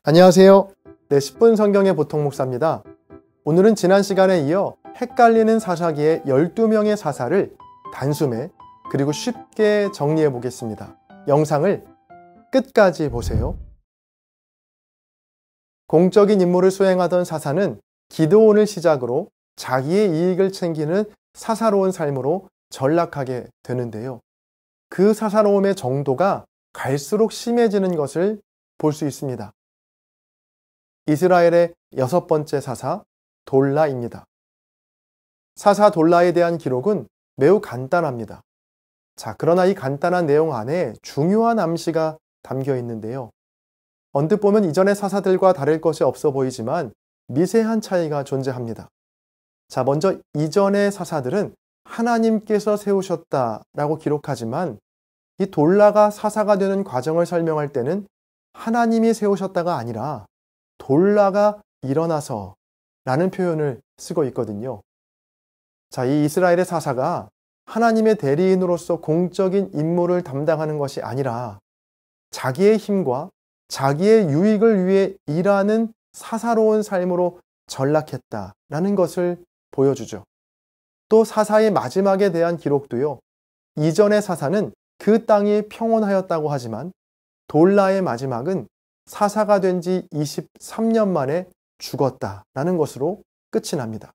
안녕하세요. 10분 성경의 보통 목사입니다. 오늘은 지난 시간에 이어 헷갈리는 사사기의 12명의 사사를 단숨에 그리고 쉽게 정리해 보겠습니다. 영상을 끝까지 보세요. 공적인 임무를 수행하던 사사는 기드온을 시작으로 자기의 이익을 챙기는 사사로운 삶으로 전락하게 되는데요. 그 사사로움의 정도가 갈수록 심해지는 것을 볼 수 있습니다. 이스라엘의 6번째 사사 돌라입니다. 사사 돌라에 대한 기록은 매우 간단합니다. 그러나 이 간단한 내용 안에 중요한 암시가 담겨 있는데요. 언뜻 보면 이전의 사사들과 다를 것이 없어 보이지만 미세한 차이가 존재합니다. 먼저 이전의 사사들은 하나님께서 세우셨다라고 기록하지만 이 돌라가 사사가 되는 과정을 설명할 때는 하나님이 세우셨다가 아니라 돌라가 일어나서 라는 표현을 쓰고 있거든요. 이 이스라엘의 사사가 하나님의 대리인으로서 공적인 임무를 담당하는 것이 아니라 자기의 힘과 자기의 유익을 위해 일하는 사사로운 삶으로 전락했다라는 것을 보여주죠. 또 사사의 마지막에 대한 기록도요. 이전의 사사는 그 땅이 평온하였다고 하지만 돌라의 마지막은 사사가 된 지 23년 만에 죽었다라는 것으로 끝이 납니다.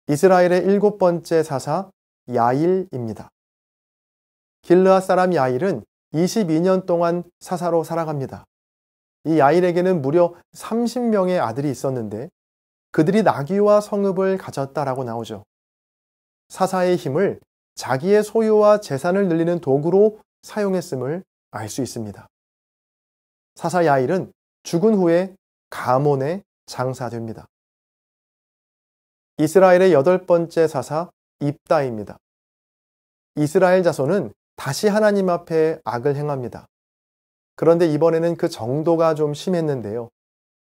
이스라엘의 7번째 사사 야일입니다. 길르앗 사람 야일은 22년 동안 사사로 살아갑니다. 이 야일에게는 무려 30명의 아들이 있었는데 그들이 나귀와 성읍을 가졌다라고 나오죠. 사사의 힘을 자기의 소유와 재산을 늘리는 도구로 사용했음을 알 수 있습니다. 사사 야일은 죽은 후에 가몬에 장사됩니다. 이스라엘의 8번째 사사 입다입니다. 이스라엘 자손은 다시 하나님 앞에 악을 행합니다. 그런데 이번에는 그 정도가 좀 심했는데요.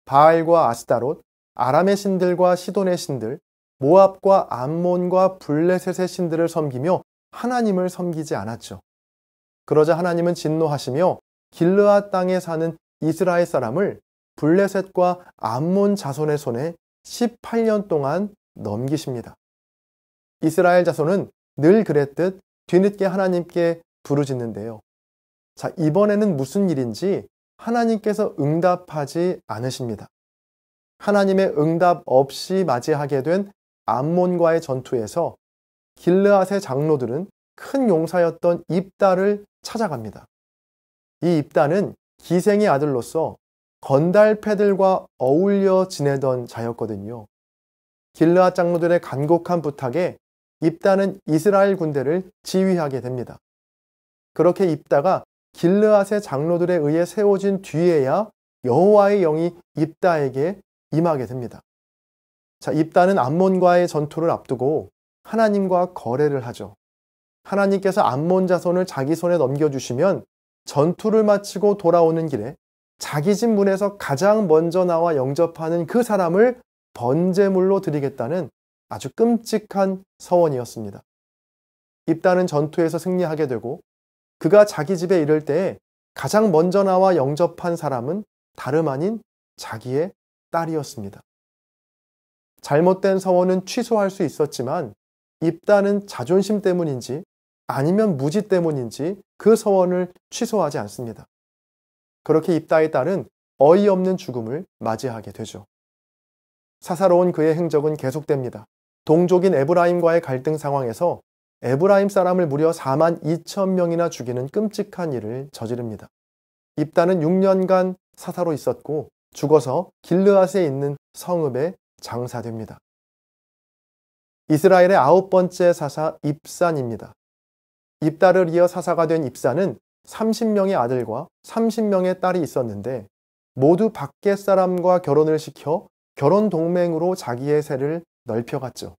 바알과 아스타롯, 아람의 신들과 시돈의 신들, 모압과 암몬과 블레셋의 신들을 섬기며 하나님을 섬기지 않았죠. 그러자 하나님은 진노하시며 길르앗 땅에 사는 이스라엘 사람을 블레셋과 암몬 자손의 손에 18년 동안 넘기십니다. 이스라엘 자손은 늘 그랬듯 뒤늦게 하나님께 부르짖는데요. 이번에는 무슨 일인지 하나님께서 응답하지 않으십니다. 하나님의 응답 없이 맞이하게 된 암몬과의 전투에서 길르앗의 장로들은 큰 용사였던 입다를 찾아갑니다. 이 입다는 기생의 아들로서 건달패들과 어울려 지내던 자였거든요. 길르앗 장로들의 간곡한 부탁에 입다는 이스라엘 군대를 지휘하게 됩니다. 그렇게 입다가 길르앗의 장로들에 의해 세워진 뒤에야 여호와의 영이 입다에게 임하게 됩니다. 입다는 암몬과의 전투를 앞두고 하나님과 거래를 하죠. 하나님께서 암몬 자손을 자기 손에 넘겨주시면 전투를 마치고 돌아오는 길에 자기 집 문에서 가장 먼저 나와 영접하는 그 사람을 번제물로 드리겠다는 아주 끔찍한 서원이었습니다. 입다는 전투에서 승리하게 되고 그가 자기 집에 이를 때에 가장 먼저 나와 영접한 사람은 다름 아닌 자기의 딸이었습니다. 잘못된 서원은 취소할 수 있었지만 입다는 자존심 때문인지 아니면 무지 때문인지 그 서원을 취소하지 않습니다. 그렇게 입다의 딸은 어이없는 죽음을 맞이하게 되죠. 사사로운 그의 행적은 계속됩니다. 동족인 에브라임과의 갈등 상황에서 에브라임 사람을 무려 4만 2천 명이나 죽이는 끔찍한 일을 저지릅니다. 입다는 6년간 사사로 있었고 죽어서 길르앗에 있는 성읍에 장사됩니다. 이스라엘의 9번째 사사 입산입니다. 입다를 이어 사사가 된 입산은 30명의 아들과 30명의 딸이 있었는데 모두 밖의 사람과 결혼을 시켜 결혼 동맹으로 자기의 세를 넓혀갔죠.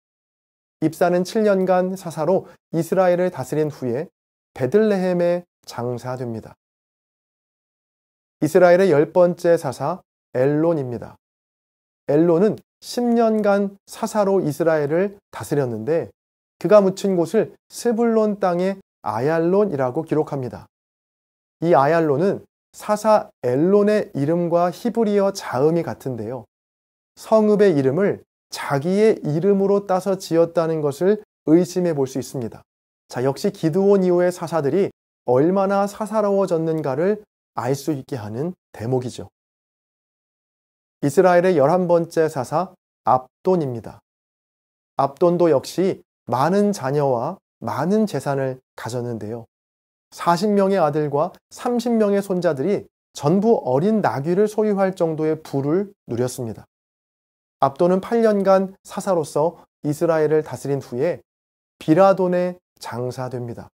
입산은 7년간 사사로 이스라엘을 다스린 후에 베들레헴에 장사됩니다. 이스라엘의 10번째 사사 엘론입니다. 엘론은 10년간 사사로 이스라엘을 다스렸는데 그가 묻힌 곳을 스불론 땅의 아얄론이라고 기록합니다. 이 아얄론은 사사 엘론의 이름과 히브리어 자음이 같은데요. 성읍의 이름을 자기의 이름으로 따서 지었다는 것을 의심해 볼 수 있습니다. 자, 역시 기드온 이후의 사사들이 얼마나 사사로워졌는가를 알 수 있게 하는 대목이죠. 이스라엘의 11번째 사사 압돈입니다. 압돈도 역시 많은 자녀와 많은 재산을 가졌는데요. 40명의 아들과 30명의 손자들이 전부 어린 나귀를 소유할 정도의 부를 누렸습니다. 압돈은 8년간 사사로서 이스라엘을 다스린 후에 비라돈에 장사됩니다.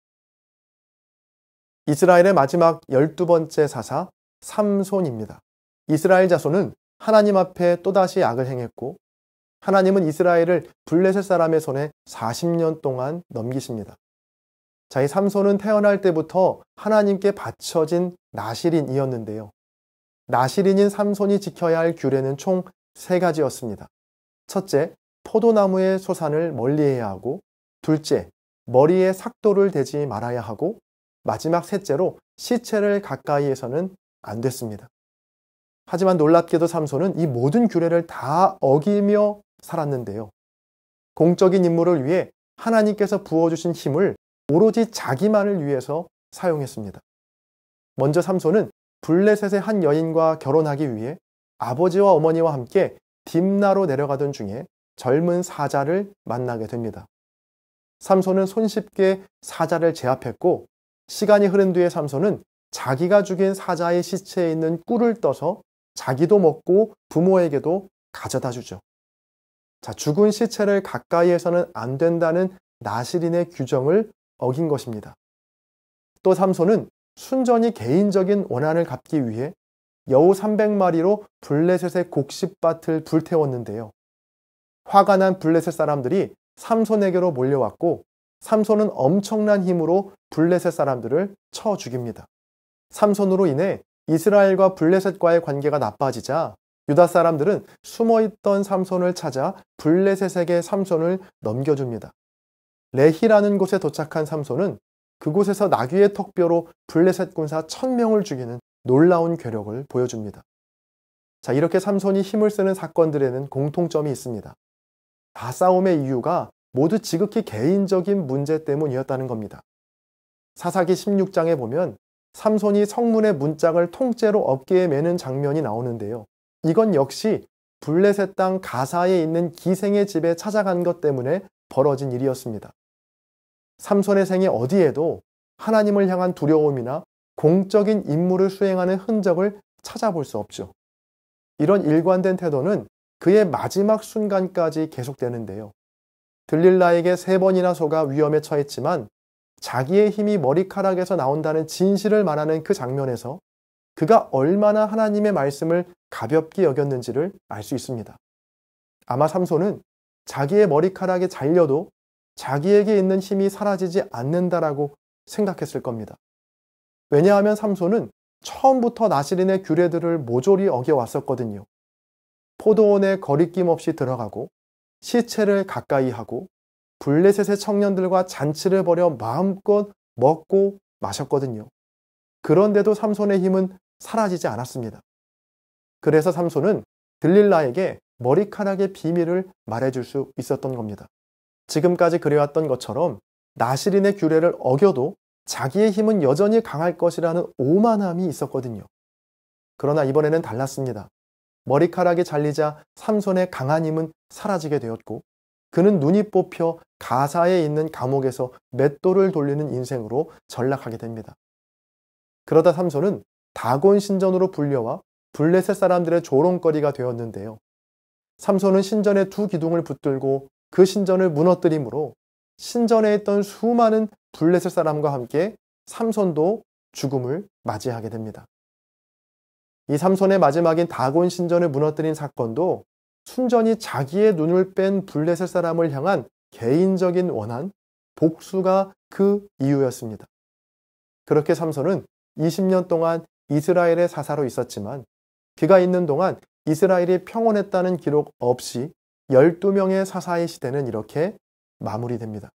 이스라엘의 마지막 12번째 사사 삼손입니다. 이스라엘 자손은 하나님 앞에 또다시 악을 행했고 하나님은 이스라엘을 블레셋 사람의 손에 40년 동안 넘기십니다. 자, 이 삼손은 태어날 때부터 하나님께 바쳐진 나실인이었는데요. 나실인인 삼손이 지켜야 할 규례는 총 3가지였습니다. 첫째, 포도나무의 소산을 멀리해야 하고, 둘째, 머리에 삭도를 대지 말아야 하고, 마지막 셋째로 시체를 가까이에서는 안 됐습니다. 하지만 놀랍게도 삼손은 이 모든 규례를 다 어기며 살았는데요. 공적인 임무를 위해 하나님께서 부어주신 힘을 오로지 자기만을 위해서 사용했습니다. 먼저 삼손은 블레셋의 한 여인과 결혼하기 위해 아버지와 어머니와 함께 딥나로 내려가던 중에 젊은 사자를 만나게 됩니다. 삼손은 손쉽게 사자를 제압했고 시간이 흐른 뒤에 삼손은 자기가 죽인 사자의 시체에 있는 꿀을 떠서 자기도 먹고 부모에게도 가져다 주죠. 자, 죽은 시체를 가까이에서는 안 된다는 나실인의 규정을 어긴 것입니다. 또 삼손은 순전히 개인적인 원한을 갚기 위해 여우 300마리로 블레셋의 곡식밭을 불태웠는데요. 화가 난 블레셋 사람들이 삼손에게로 몰려왔고 삼손은 엄청난 힘으로 블레셋 사람들을 쳐 죽입니다. 삼손으로 인해 이스라엘과 블레셋과의 관계가 나빠지자 유다 사람들은 숨어있던 삼손을 찾아 블레셋에게 삼손을 넘겨줍니다. 레히라는 곳에 도착한 삼손은 그곳에서 나귀의 턱뼈로 블레셋 군사 1000명을 죽이는 놀라운 괴력을 보여줍니다. 자, 이렇게 삼손이 힘을 쓰는 사건들에는 공통점이 있습니다. 다 싸움의 이유가 모두 지극히 개인적인 문제 때문이었다는 겁니다. 사사기 16장에 보면 삼손이 성문의 문짝을 통째로 어깨에 매는 장면이 나오는데요. 이건 역시 블레셋 땅 가사에 있는 기생의 집에 찾아간 것 때문에 벌어진 일이었습니다. 삼손의 생애 어디에도 하나님을 향한 두려움이나 공적인 임무를 수행하는 흔적을 찾아볼 수 없죠. 이런 일관된 태도는 그의 마지막 순간까지 계속되는데요. 들릴라에게 3번이나 속아 위험에 처했지만 자기의 힘이 머리카락에서 나온다는 진실을 말하는 그 장면에서 그가 얼마나 하나님의 말씀을 가볍게 여겼는지를 알 수 있습니다. 아마 삼손은 자기의 머리카락이 잘려도 자기에게 있는 힘이 사라지지 않는다라고 생각했을 겁니다. 왜냐하면 삼손은 처음부터 나실인의 규례들을 모조리 어겨왔었거든요. 포도원에 거리낌 없이 들어가고 시체를 가까이 하고 블레셋의 청년들과 잔치를 벌여 마음껏 먹고 마셨거든요. 그런데도 삼손의 힘은 사라지지 않았습니다. 그래서 삼손은 들릴라에게 머리카락의 비밀을 말해줄 수 있었던 겁니다. 지금까지 그래왔던 것처럼 나실인의 규례를 어겨도 자기의 힘은 여전히 강할 것이라는 오만함이 있었거든요. 그러나 이번에는 달랐습니다. 머리카락이 잘리자 삼손의 강한 힘은 사라지게 되었고 그는 눈이 뽑혀 가사에 있는 감옥에서 맷돌을 돌리는 인생으로 전락하게 됩니다. 그러다 삼손은 다곤 신전으로 불려와 블레셋 사람들의 조롱거리가 되었는데요. 삼손은 신전의 2 기둥을 붙들고 그 신전을 무너뜨림으로 신전에 있던 수많은 블레셋 사람과 함께 삼손도 죽음을 맞이하게 됩니다. 이 삼손의 마지막인 다곤 신전을 무너뜨린 사건도 순전히 자기의 눈을 뺀 블레셋 사람을 향한 개인적인 원한, 복수가 그 이유였습니다. 그렇게 삼손은 20년 동안 이스라엘의 사사로 있었지만 그가 있는 동안 이스라엘이 평온했다는 기록 없이 12명의 사사의 시대는 이렇게 마무리됩니다.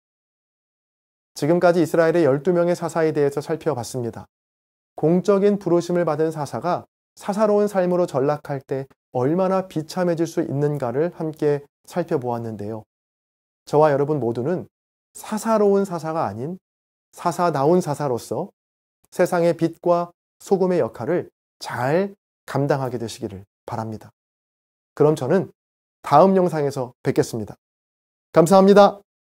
지금까지 이스라엘의 12명의 사사에 대해서 살펴봤습니다. 공적인 부르심을 받은 사사가 사사로운 삶으로 전락할 때 얼마나 비참해질 수 있는가를 함께 살펴보았는데요. 저와 여러분 모두는 사사로운 사사가 아닌 사사다운 사사로서 세상의 빛과 소금의 역할을 잘 감당하게 되시기를 바랍니다. 그럼 저는 다음 영상에서 뵙겠습니다. 감사합니다.